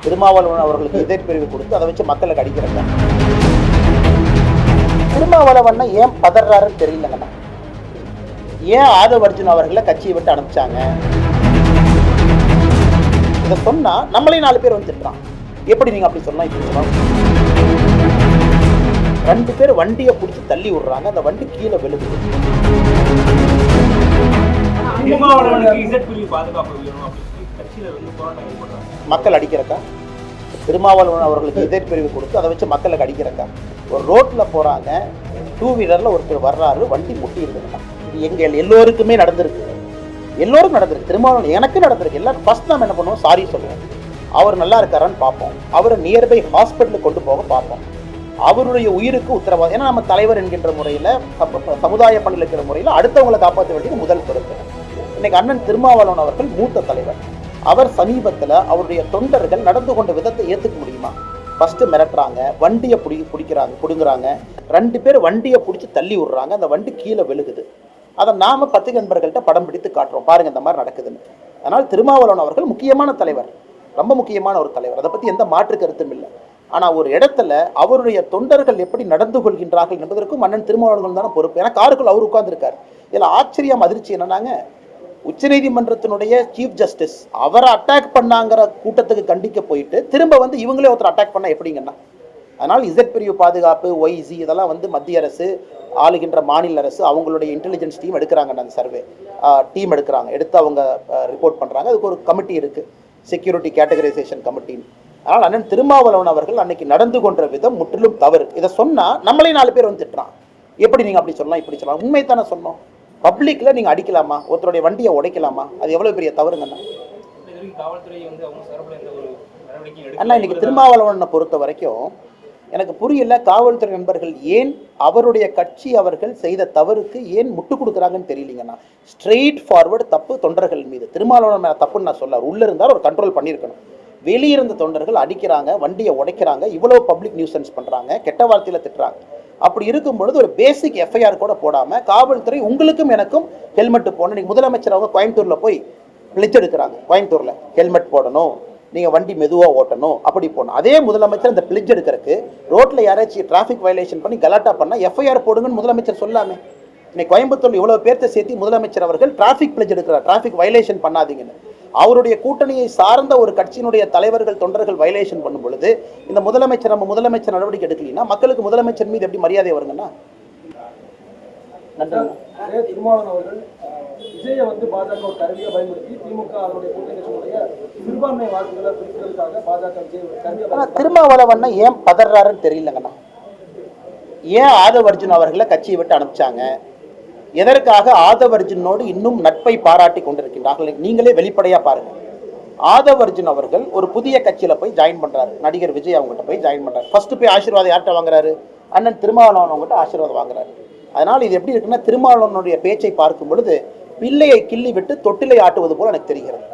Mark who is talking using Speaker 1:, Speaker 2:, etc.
Speaker 1: திருமாவளவன் அவர்களுக்கு இதே பிரிவு கொடுத்து அதை வச்சு மக்களுக்கு அடிக்கிறாங்க. திருமாவளவன் ஏன் பதறாருன்னு தெரியலங்கண்ணா. ஏன் ஆதவ் அர்ஜுன் அவர்களை கட்சியை விட்டு அனுப்பிச்சாங்க? இதை சொன்னா நம்மளே 4 பேர் வந்து திட்டுறான். எப்படி நீங்க அப்படி சொல்லலாம், இப்படி சொல்லலாம்? 2 பேர் வண்டியை பிடிச்சி தள்ளி விடுறாங்க, அந்த வண்டி கீழே விழுகுது. மக்கள் அடிக்கிறக்கா? திருமாவளவன் அவர்களுக்கு இதே பிரிவு கொடுத்து அதை வச்சு மக்களுக்கு அடிக்கிறக்கா? ஒரு ரோட்ல போறாங்க, 2 வீலர்ல ஒருத்தர் வர்றாரு, வண்டி முட்டி இருக்குதுன்னா எங்க எல்லோருக்குமே நடந்திருக்கு. எல்லோருக்கும் நடந்திருக்கு. திருமாவளவன் எனக்கு நடந்திருக்கு. எல்லாரும் ஃபர்ஸ்ட் நம்ம என்ன பண்ணுவோம், சாரி சொல்லுவோம். அவர் நல்லா இருக்காரான்னு பார்ப்போம். அவரை நியர்பை ஹாஸ்பிட்டலுக்கு கொண்டு போக பார்ப்போம். அவருடைய உயிருக்கு உத்தரவாதம். ஏன்னா நம்ம தலைவர் என்கின்ற முறையில், சமுதாய பணியில் இருக்கிற முறையில் அடுத்தவங்களை காப்பாற்ற வேண்டியது முதல் பொறுப்பு. இன்னைக்கு அண்ணன் திருமாவளவன் அவர்கள் மூத்த தலைவர். அவர் சமீபத்தில் அவருடைய தொண்டர்கள் நடந்து கொண்ட விதத்தை ஏற்றுக்க முடியுமா? ஃபர்ஸ்ட் மிரட்டுறாங்க, வண்டியை பிடுங்குறாங்க. 2 பேர் வண்டியை பிடிச்சி தள்ளி விடுறாங்க, அந்த வண்டி கீழே விழுகுது. அதை நாம 10 நண்பர்கள்ட்ட படம் பிடித்து காட்டுறோம், பாருங்க இந்த மாதிரி நடக்குதுன்னு. அதனால் திருமாவளவன் அவர்கள் முக்கியமான தலைவர், ரொம்ப முக்கியமான ஒரு தலைவர். அதை பற்றி எந்த மாற்று கருத்தும் இல்லை. ஆனால் ஒரு இடத்துல அவருடைய தொண்டர்கள் எப்படி நடந்து கொள்கின்றார்கள் என்பதற்கும் அண்ணன் திருமாவளவன் தானே பொறுப்பு. ஏன்னா காருக்குள் அவர் உட்கார்ந்துருக்கார். இதில் ஆச்சரியம், அதிர்ச்சி என்னன்னாங்க, உச்சநீதிமன்றத்தினுடைய சீஃப் ஜஸ்டிஸ் அவரை அட்டாக் பண்ணாங்கிற கூட்டத்துக்கு கண்டிக்க போயிட்டு திரும்ப வந்து இவங்களே ஒருத்தர் அட்டாக் பண்ணால் எப்படிங்கன்னா? அதனால் இசட் பிரிவு பாதுகாப்பு, ஒய்சி இதெல்லாம் வந்து மத்திய அரசு, ஆளுகின்ற மாநில அரசு அவங்களுடைய இன்டெலிஜென்ஸ் டீம் எடுக்கிறாங்க. அந்த சர்வே டீம் எடுத்து அவங்க ரிப்போர்ட் பண்ணுறாங்க. அதுக்கு ஒரு கமிட்டி இருக்குது, செக்யூரிட்டி கேட்டகரைசேஷன் கமிட்டின்னு. அதனால் அண்ணன் திருமாவளவன் அவர்கள் அன்னைக்கு நடந்து கொண்ட விதம் முற்றிலும் தவறு. இதை சொன்னால் நம்மளே 4 பேர் வந்து திட்டுறான். எப்படி நீங்கள் அப்படி சொல்லலாம், இப்படி சொல்லலாம்? உண்மை தானே சொன்னோம். பப்ளிக்கில் நீங்கள் அடிக்கலாமா? ஒருத்தருடைய வண்டியை உடைக்கலாமா? அது எவ்வளோ பெரிய தவறுங்கண்ணா. அண்ணா இன்னைக்கு திருமாவளவனை பொறுத்த வரைக்கும் எனக்கு புரியல, காவல்துறை நண்பர்கள் ஏன் அவருடைய கட்சி அவர்கள் செய்த தவறுக்கு ஏன் முட்டு கொடுக்குறாங்கன்னு தெரியலீங்கண்ணா. ஸ்ட்ரெயிட் ஃபார்வர்டு தப்பு தொண்டர்கள் மீது. திருமாவளவன் மேலே தப்புன்னு நான் சொல்ல, உள்ளே இருந்தால் ஒரு கண்ட்ரோல் பண்ணியிருக்கணும். வெளியிருந்த தொண்டர்கள் அடிக்கிறாங்க, வண்டியை உடைக்கிறாங்க, இவ்வளோ பப்ளிக் நியூசன்ஸ் பண்ணுறாங்க, கெட்ட வார்த்தையில் திட்டுறாங்க. அப்படி இருக்கும் பொழுது ஒரு பேசிக் எஃப்ஐஆர் கூட போடாமல் காவல்துறை உங்களுக்கும் எனக்கும் ஹெல்மெட் போடணும். இன்னைக்கு முதலமைச்சர் அவங்க கோயம்புத்தூரில் போய் பிளெட்ஜ் எடுக்கிறாங்க. கோயம்புத்தூரில் ஹெல்மெட் போடணும், நீங்கள் வண்டி மெதுவாக ஓட்டணும், அப்படி போகணும். அதே முதலமைச்சர் அந்த பிளெட்ஜ் எடுக்கிறதுக்கு ரோட்டில் யாராச்சும் டிராஃபிக் வயலேஷன் பண்ணி கலாட்டா பண்ணால் எஃப்ஐஆர் போடுங்கன்னு முதலமைச்சர் சொல்லாமே. இன்னைக்கு கோயம்புத்தூர் இவ்வளோ பேர்த்தை சேர்த்து முதலமைச்சர் அவர்கள் டிராஃபிக் பிளெட்ஜ் எடுக்கிறார், டிராஃபிக் வயலேஷன் பண்ணாதீங்கன்னு. அவருடைய கூட்டணியை சார்ந்த ஒரு கட்சியினுடைய தலைவர்கள் தொண்டர்கள் வயலேஷன் பண்ணும் பொழுது இந்த முதலமைச்சர் நம்ம முதலமைச்சர் நடவடிக்கை எடுக்கலைன்னா மக்களுக்கு முதலமைச்சர் மீது எப்படி மரியாதை வருங்கன்னா?
Speaker 2: திருமாவளவன் அவர்கள் விஜயை வந்து பாஜக ஒரு கருவியை பயன்படுத்தி திமுக அவருடைய கூட்டணியினுடைய சிறுபான்மை வாக்குகளை பிரிக்கிறதுக்காக பாஜக
Speaker 1: திருமாவளவன் ஏன் பதறாருன்னு தெரியலங்கண்ணா. ஏன் ஆதவ் அர்ஜுன் அவர்களை கட்சியை விட்டு அனுப்பிச்சாங்க? எதற்காக ஆதவ் அர்ஜுனோடு இன்னும் நட்பை பாராட்டி கொண்டிருக்கின்றார்கள்? நீங்களே வெளிப்படையா பாருங்க. ஆதவ் அர்ஜுன் அவர்கள் ஒரு புதிய கட்சியில போய் ஜாயின் பண்றாரு, நடிகர் விஜய் அவங்ககிட்ட போய் ஜாயின் பண்றாரு. ஃபர்ஸ்ட் போய் ஆசீர்வாதம் யார்கிட்ட வாங்குறாரு? அண்ணன் திருமாவளவன் அவங்ககிட்ட ஆசீர்வாதம் வாங்குறாரு. அதனால் இது எப்படி இருக்குன்னா, திருமாவளவனுடைய பேச்சை பார்க்கும் பொழுது பிள்ளையை கிள்ளி விட்டு தொட்டிலை ஆட்டுவது போல எனக்கு தெரிகிறது.